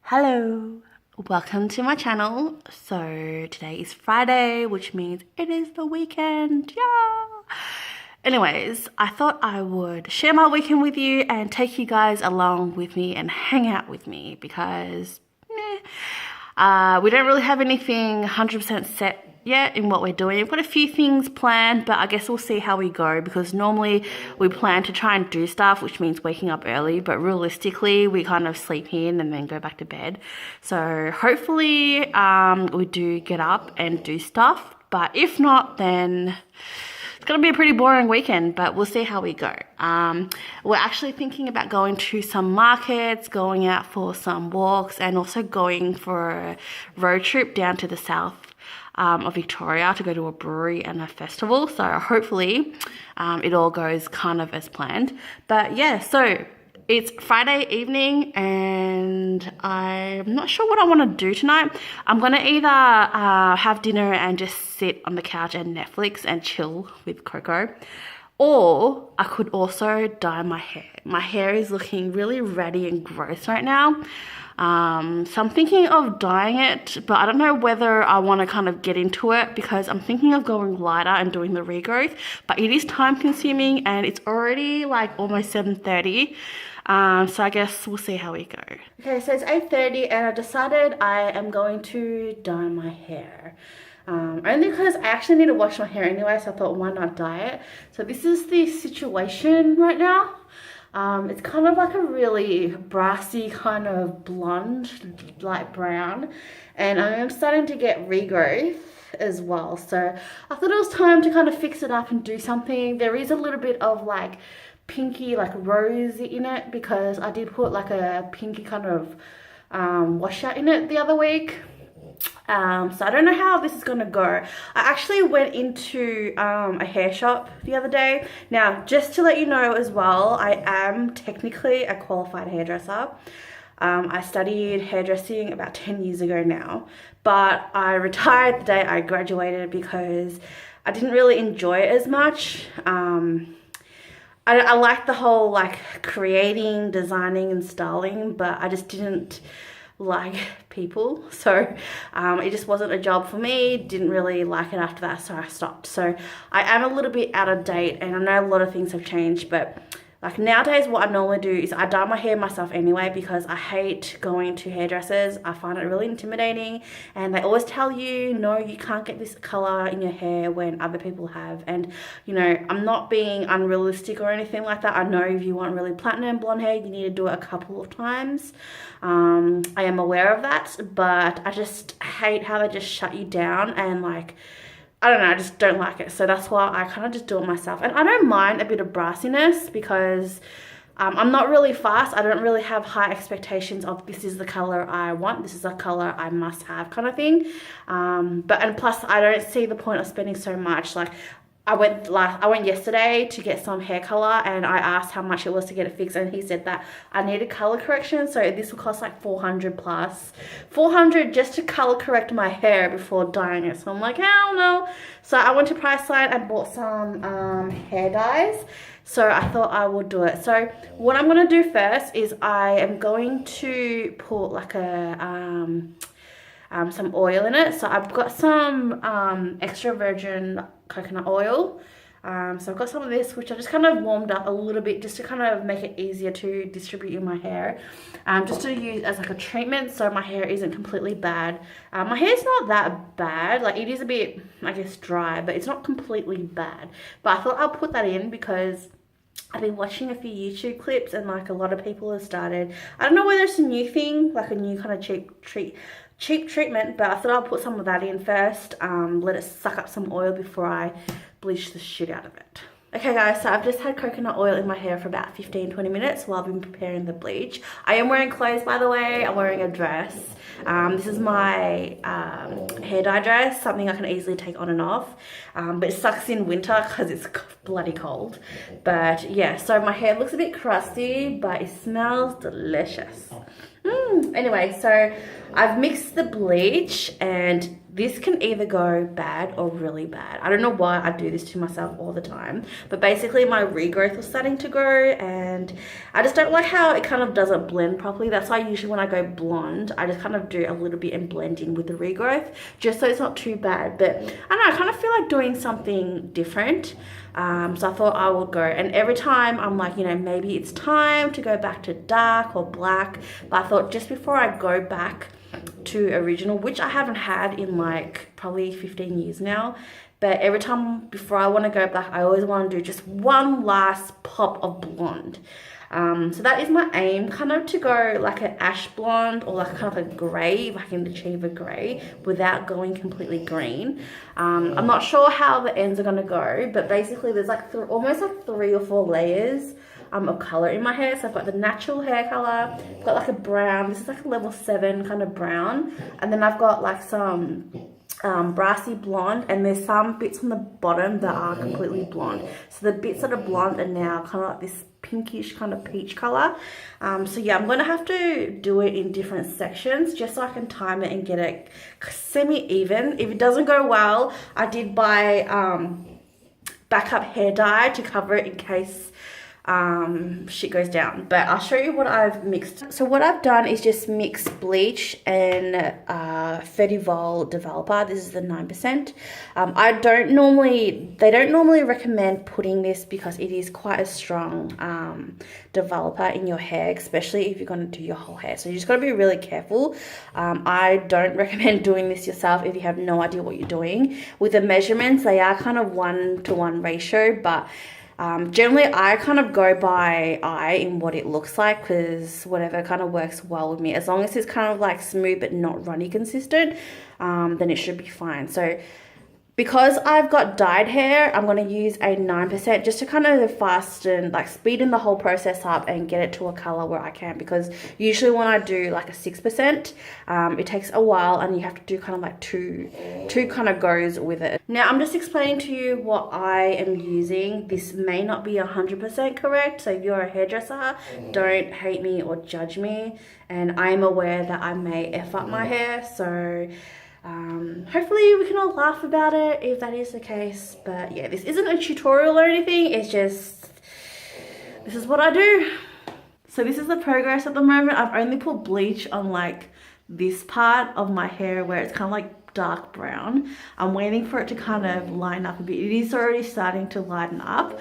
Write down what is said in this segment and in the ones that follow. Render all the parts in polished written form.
Hello, welcome to my channel. So today is Friday, which means it is the weekend. Yeah. Anyways, I thought I would share my weekend with you and take you guys along with me and hang out with me because we don't really have anything 100% set yet in what we're doing. We've got a few things planned, but I guess we'll see how we go because normally we plan to try and do stuff, which means waking up early, but realistically we kind of sleep in and then go back to bed. So hopefully we do get up and do stuff, but if not, then it's gonna be a pretty boring weekend, but we'll see how we go. We're actually thinking about going to some markets, going out for some walks, and also going for a road trip down to the south of Victoria to go to a brewery and a festival. So hopefully it all goes kind of as planned. But yeah, so it's Friday evening and I'm not sure what I want to do tonight. I'm going to either have dinner and just sit on the couch and Netflix and chill with Coco, or I could also dye my hair. My hair is looking really ratty and gross right now. So I'm thinking of dyeing it, but I don't know whether I want to kind of get into it because I'm thinking of going lighter and doing the regrowth, but it is time consuming and it's already like almost 7:30. So I guess we'll see how we go. Okay, so it's 8:30 and I decided I am going to dye my hair. Only because I actually need to wash my hair anyway, so I thought why not dye it. So this is the situation right now. It's kind of like a really brassy kind of blonde, light brown, and I am starting to get regrowth as well. So I thought it was time to kind of fix it up and do something. There is a little bit of like pinky, like rosy in it because I did put like a pinky kind of washout in it the other week. So I don't know how this is gonna go. I actually went into a hair shop the other day. Now, just to let you know as well, I am technically a qualified hairdresser. I studied hairdressing about 10 years ago now, but I retired the day I graduated because I didn't really enjoy it as much. I like the whole like creating, designing and styling, but I just didn't like people, so it just wasn't a job for me. Didn't really like it after that, so I stopped. So I am a little bit out of date and I know a lot of things have changed, but like nowadays what I normally do is I dye my hair myself anyway because I hate going to hairdressers. I find it really intimidating and they always tell you, no, you can't get this color in your hair when other people have. And you know, I'm not being unrealistic or anything like that. I know if you want really platinum blonde hair, you need to do it a couple of times. I am aware of that, but I just hate how they just shut you down and like, I don't know, I just don't like it. So that's why I kind of just do it myself. And I don't mind a bit of brassiness because I'm not really fast. I don't really have high expectations of this is the color I want, this is the color I must have kind of thing. And plus I don't see the point of spending so much. Like I went yesterday to get some hair color and I asked how much it was to get it fixed and he said that I needed color correction, so this will cost like 400 plus. 400 just to color correct my hair before dyeing it. So I'm like, hell no. So I went to Priceline and bought some hair dyes. So I thought I would do it. So what I'm going to do first is I am going to put like a some oil in it. So I've got some extra virgin coconut oil. So I've got some of this, which I just kind of warmed up a little bit just to kind of make it easier to distribute in my hair. Just to use as like a treatment so my hair isn't completely bad. My hair's not that bad. Like it is a bit, I guess, dry, but it's not completely bad. But I thought I'll put that in because I've been watching a few YouTube clips and like a lot of people have started. I don't know whether it's a new thing, like a new kind of cheap treatment, but I thought I'll put some of that in first, let it suck up some oil before I bleach the shit out of it. Okay guys, so I've just had coconut oil in my hair for about 15-20 minutes while I've been preparing the bleach. I am wearing clothes, by the way. I'm wearing a dress. This is my hair dye dress, something I can easily take on and off, but it sucks in winter because it's bloody cold. But yeah, so my hair looks a bit crusty, but it smells delicious. Anyway, so I've mixed the bleach, and this can either go bad or really bad. I don't know why I do this to myself all the time, but basically my regrowth was starting to grow, and I just don't like how it kind of doesn't blend properly. That's why usually when I go blonde, I just kind of do a little bit and blend in with the regrowth, just so it's not too bad. But I don't know, I kind of feel like doing something different. So I thought I would go, and every time I'm like, you know, maybe it's time to go back to dark or black, but I thought just before I go back to original, which I haven't had in like probably 15 years now, but every time before I want to go back, I always want to do just one last pop of blonde. So that is my aim, kind of to go like an ash blonde or like kind of a grey, if I can achieve a grey without going completely green. I'm not sure how the ends are going to go, but basically there's like almost like 3 or 4 layers of colour in my hair. So I've got the natural hair colour, I've got like a brown, this is like a level 7 kind of brown, and then I've got like some brassy blonde, and there's some bits on the bottom that are completely blonde. So the bits that are blonde are now kind of like this pinkish kind of peach color. So yeah, I'm gonna have to do it in different sections just so I can time it and get it semi-even. If it doesn't go well, I did buy backup hair dye to cover it in case shit goes down, but I'll show you what I've mixed. So what I've done is just mix bleach and 30 vol developer. This is the 9%. They don't normally recommend putting this because it is quite a strong developer in your hair, especially if you're going to do your whole hair. So you just got to be really careful. I don't recommend doing this yourself if you have no idea what you're doing. With the measurements, they are kind of 1-to-1 ratio, but generally I kind of go by eye in what it looks like, because whatever kind of works well with me, as long as it's kind of like smooth but not runny consistent, then it should be fine. So because I've got dyed hair, I'm going to use a 9% just to kind of fasten, like speeden the whole process up and get it to a color where I can, because usually when I do like a 6%, it takes a while and you have to do kind of like two kind of goes with it. Now I'm just explaining to you what I am using. This may not be 100% correct, so if you're a hairdresser, don't hate me or judge me, and I'm aware that I may F up my hair, so hopefully we can all laugh about it if that is the case. But yeah, this isn't a tutorial or anything, it's just, this is what I do. So this is the progress at the moment. I've only put bleach on like this part of my hair where it's kind of like dark brown. I'm waiting for it to kind of line up a bit. It is already starting to lighten up,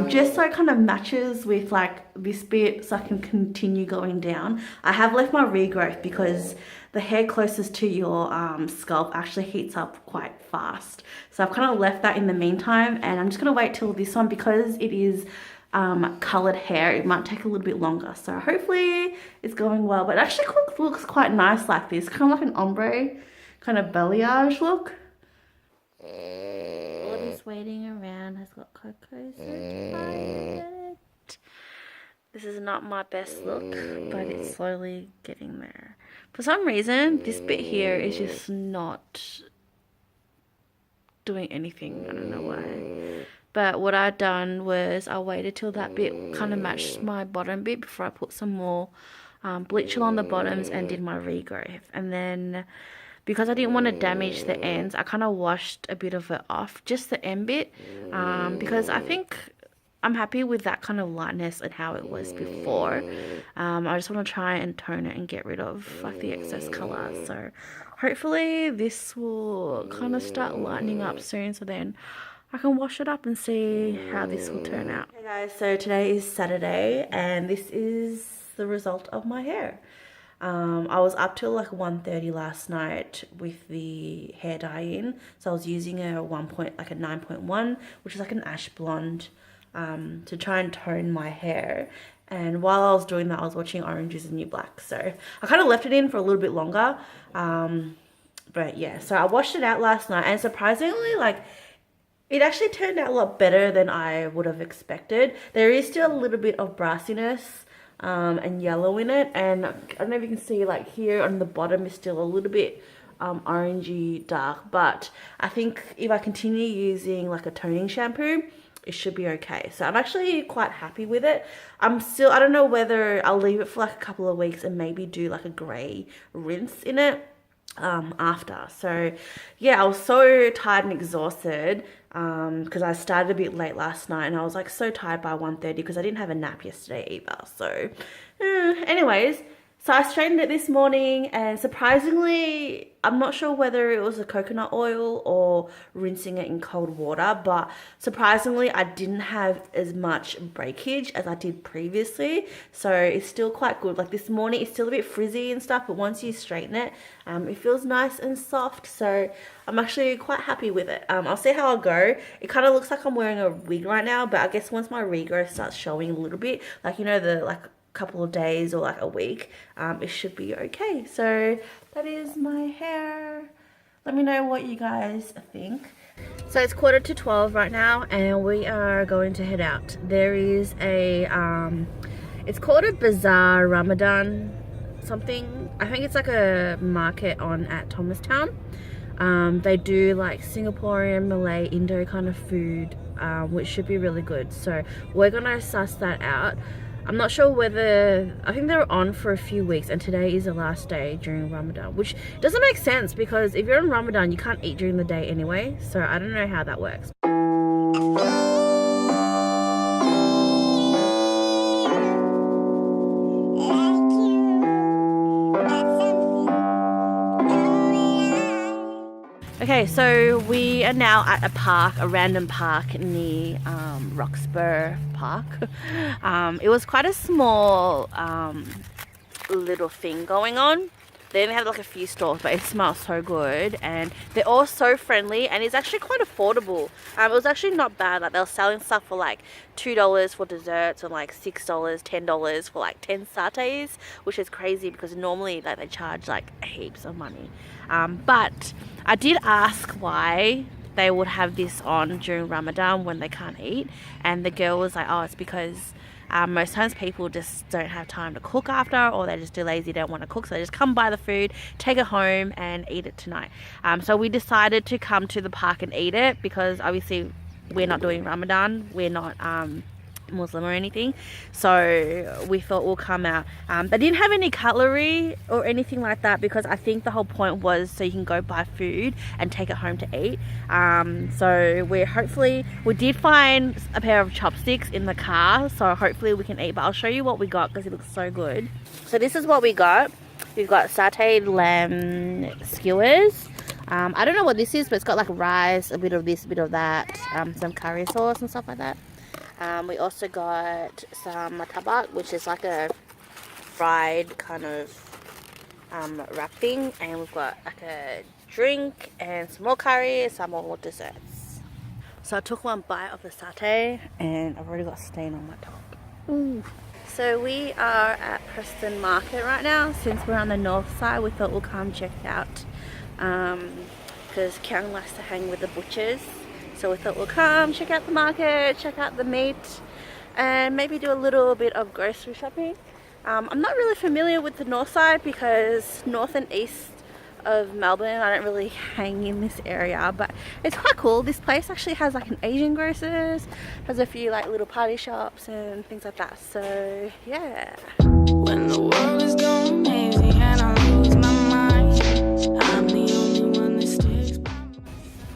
just so it kind of matches with like this bit, so I can continue going down. I have left my regrowth because the hair closest to your scalp actually heats up quite fast, so I've kind of left that in the meantime, and I'm just gonna wait till this one, because it is colored hair, it might take a little bit longer. So hopefully it's going well, but it actually looks quite nice like this, kind of like an ombre kind of balayage look. What is waiting around has got cocoa certified. This is not my best look, but it's slowly getting there. For some reason, this bit here is just not doing anything. I don't know why. But what I've done was I waited till that bit kind of matched my bottom bit before I put some more bleach along the bottoms and did my regrowth. And then, because I didn't want to damage the ends, I kind of washed a bit of it off, just the end bit, because I think I'm happy with that kind of lightness and how it was before. I just want to try and tone it and get rid of like the excess color. So hopefully this will kind of start lightening up soon, so then I can wash it up and see how this will turn out. Hey guys, so today is Saturday and this is the result of my hair. I was up till like 1:30 last night with the hair dye in, so I was using a 9.1, which is like an ash blonde, to try and tone my hair. And while I was doing that, I was watching Orange Is the New Black, so I kind of left it in for a little bit longer. But yeah, so I washed it out last night, and surprisingly, like, it actually turned out a lot better than I would have expected. There is still a little bit of brassiness and yellow in it, and I don't know if you can see, like here on the bottom is still a little bit orangey dark, but I think if I continue using like a toning shampoo, it should be okay. So I'm actually quite happy with it. I don't know whether I'll leave it for like a couple of weeks and maybe do like a grey rinse in it after. So yeah, I was so tired and exhausted because I started a bit late last night and I was like so tired by 1:30 because I didn't have a nap yesterday either. So anyways, so I straightened it this morning and surprisingly, I'm not sure whether it was the coconut oil or rinsing it in cold water, but surprisingly I didn't have as much breakage as I did previously. So it's still quite good. Like this morning it's still a bit frizzy and stuff, but once you straighten it, it feels nice and soft. So I'm actually quite happy with it. I'll see how I'll go. It kind of looks like I'm wearing a wig right now, but I guess once my regrowth starts showing a little bit, like, you know, the like couple of days or like a week, it should be okay. So that is my hair. Let me know what you guys think. So it's 11:45 right now and we are going to head out. There is a it's called a Bazaar Ramadan something. I think it's like a market on at Thomastown. They do like Singaporean, Malay, Indo kind of food, which should be really good. So we're gonna suss that out. I'm not sure whether, I think they're on for a few weeks and today is the last day during Ramadan, which doesn't make sense because if you're in Ramadan, you can't eat during the day anyway. So I don't know how that works. Okay, so we are now at a park, a random park near Roxburgh Park. It was quite a small little thing going on. They only had like a few stores, but it smells so good and they're all so friendly and it's actually quite affordable. It was actually not bad. Like they were selling stuff for like $2 for desserts and like $6, $10 for like 10 satay, which is crazy because normally like they charge like heaps of money. But I did ask why they would have this on during Ramadan when they can't eat, and the girl was like, oh, it's because most times people just don't have time to cook after, or they're just too lazy, don't want to cook, so they just come buy the food, take it home and eat it tonight. So we decided to come to the park and eat it because obviously we're not doing Ramadan, we're not Muslim or anything, so we thought we'll come out. They didn't have any cutlery or anything like that because I think the whole point was so you can go buy food and take it home to eat. So we did find a pair of chopsticks in the car, so hopefully we can eat, but I'll show you what we got because it looks so good. So this is what we got. We've got sauteed lamb skewers. I don't know what this is, but it's got like rice, a bit of this, a bit of that, some curry sauce and stuff like that. We also got some martabak, which is like a fried kind of wrap thing, and we've got like a drink and some more curry, some more desserts. So I took one bite of the satay and I've already got a stain on my top. Ooh. So we are at Preston Market right now. Since we're on the north side, we thought we'll come check it out because Kyung likes to hang with the butchers. So we thought we'll come check out the market, check out the meat, and maybe do a little bit of grocery shopping. I'm not really familiar with the north side because north and east of Melbourne, I don't really hang in this area, but it's quite cool. This place actually has like an Asian grocers, has a few like little party shops and things like that. So yeah. When the world is going crazy and I lose my mind, I'm the only one that sticks by me.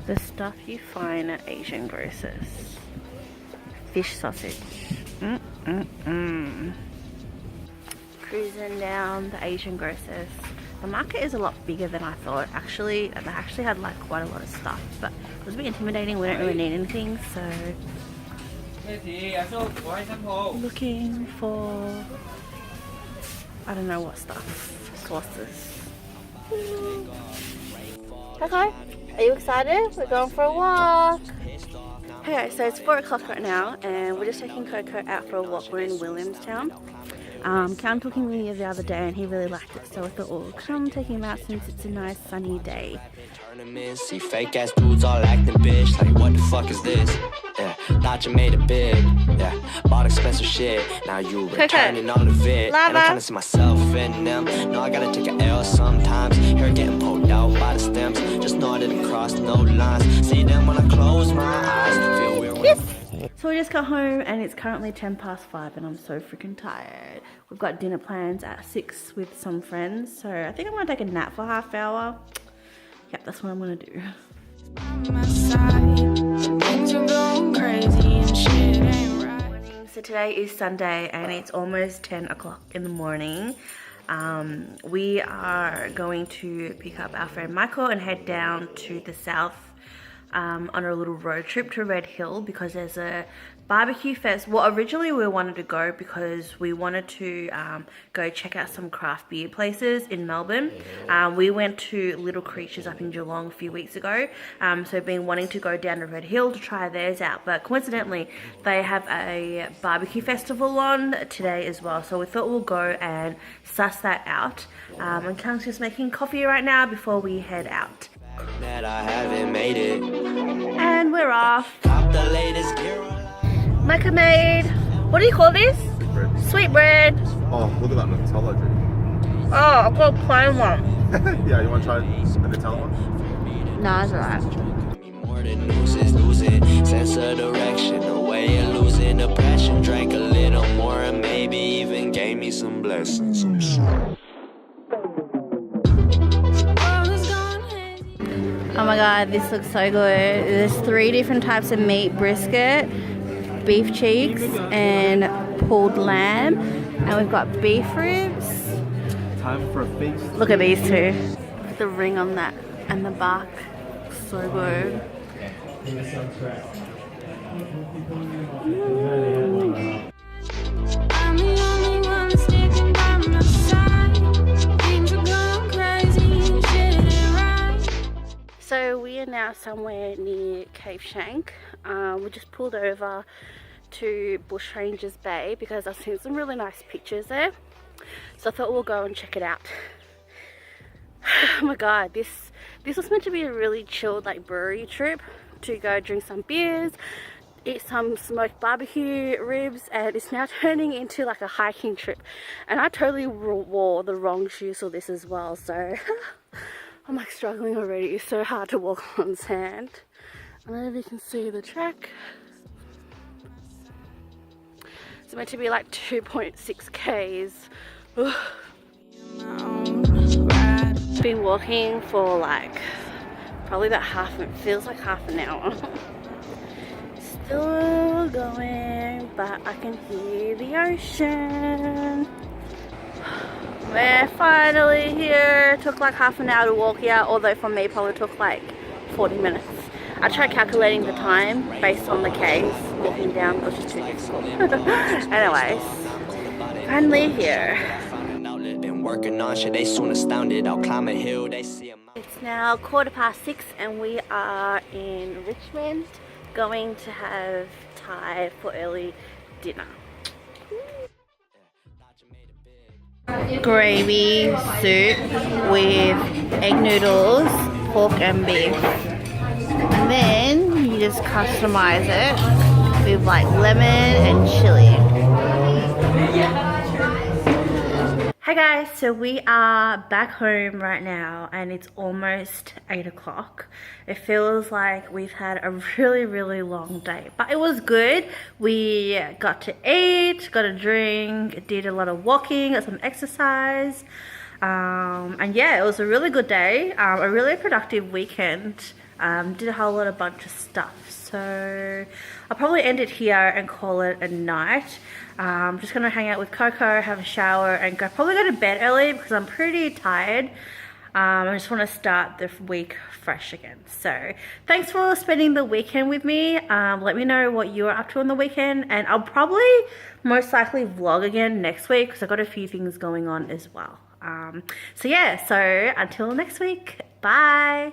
The stuff you find at Asian grocers. Fish sausage. Cruising down the Asian grocers. The market is a lot bigger than I thought. Actually, they actually had like quite a lot of stuff, but it was a bit intimidating. We don't really need anything, so looking for, I don't know what stuff, sauces. Okay, are you excited? We're going for a walk. Okay, so it's 4 o'clock right now and we're just taking Coco out for a walk. We're in Williamstown. Cam took him here the other day and he really liked it, so I thought, well, come take him out since it's a nice sunny day. See fake ass dudes all acting bitch, like what the fuck is this? Yeah, thought you made it big. Yeah, bought expensive shit. Now you returning all of it. And I'm trying to see myself in them. No, I gotta take an L sometimes. Hair getting pulled out by the stems. Just know I didn't cross no lines. See them when I close my eyes. Feel weird when So we just got home and it's currently 5:10 and I'm so freaking tired. We've got dinner plans at 6 with some friends. So I think I'm gonna take a nap for half hour. Yep, that's what I'm gonna do. So today is Sunday and it's almost 10 o'clock in the morning. We are going to pick up our friend Michael and head down to the south on a little road trip to Red Hill because there's a barbecue fest. Well, originally we wanted to go because we wanted to go check out some craft beer places in Melbourne. We went to Little Creatures up in Geelong a few weeks ago, so been wanting to go down to Red Hill to try theirs out, but coincidentally they have a barbecue festival on today as well, so we thought we'll go and suss that out. And Kang's just making coffee right now before we head out. That I haven't made it. And we're off. Got the latest gear. Micah made, what do you call this? Sweet bread. Oh, look at that Nutella, dude. Oh, I've got a plain one. Yeah, you want to try a Nutella one? Nah, it's alright. More than news is losing sense of direction. The way you're losing the passion. Drank a little more and maybe even gave me some blessings. Oh my god, this looks so good. There's 3 different types of meat: brisket, beef cheeks, and pulled lamb. And we've got beef ribs. Time for a feast. Look at these two. Look at the ring on that and the bark. So good. So we are now somewhere near Cave Shank. We just pulled over to Bushrangers Bay because I've seen some really nice pictures there. So I thought we'll go and check it out. Oh my god, this was meant to be a really chilled like brewery trip to go drink some beers, eat some smoked barbecue ribs, and it's now turning into like a hiking trip. And I totally wore the wrong shoes for this as well, so I'm like struggling already. It's so hard to walk on sand. I don't know if you can see the track. It's meant to be like 2.6 k's. Been walking for like probably about feels like half an hour. Still going, but I can hear the ocean. We're finally here. It took like half an hour to walk here, although for me probably took like 40 minutes. I tried calculating the time based on the K's walking down, but it's just too difficult. Anyways, finally here. Been working on shit, they soon astounded. I'll climb a hill, they see It's now 6:15 and we are in Richmond going to have Thai for early dinner. Gravy soup with egg noodles, pork and beef. And then you just customize it with like lemon and chili. Hi guys, so we are back home right now and it's almost 8 o'clock. It feels like we've had a really long day, but it was good. We got to eat, got a drink, did a lot of walking, got some exercise, and yeah, it was a really good day, a really productive weekend. Did a whole bunch of stuff, so I'll probably end it here and call it a night. I'm just gonna hang out with Coco, have a shower, and probably go to bed early because I'm pretty tired. I just want to start the week fresh again. So thanks for spending the weekend with me. Let me know what you're up to on the weekend, and I'll probably most likely vlog again next week because I've got a few things going on as well. So yeah, so until next week, bye.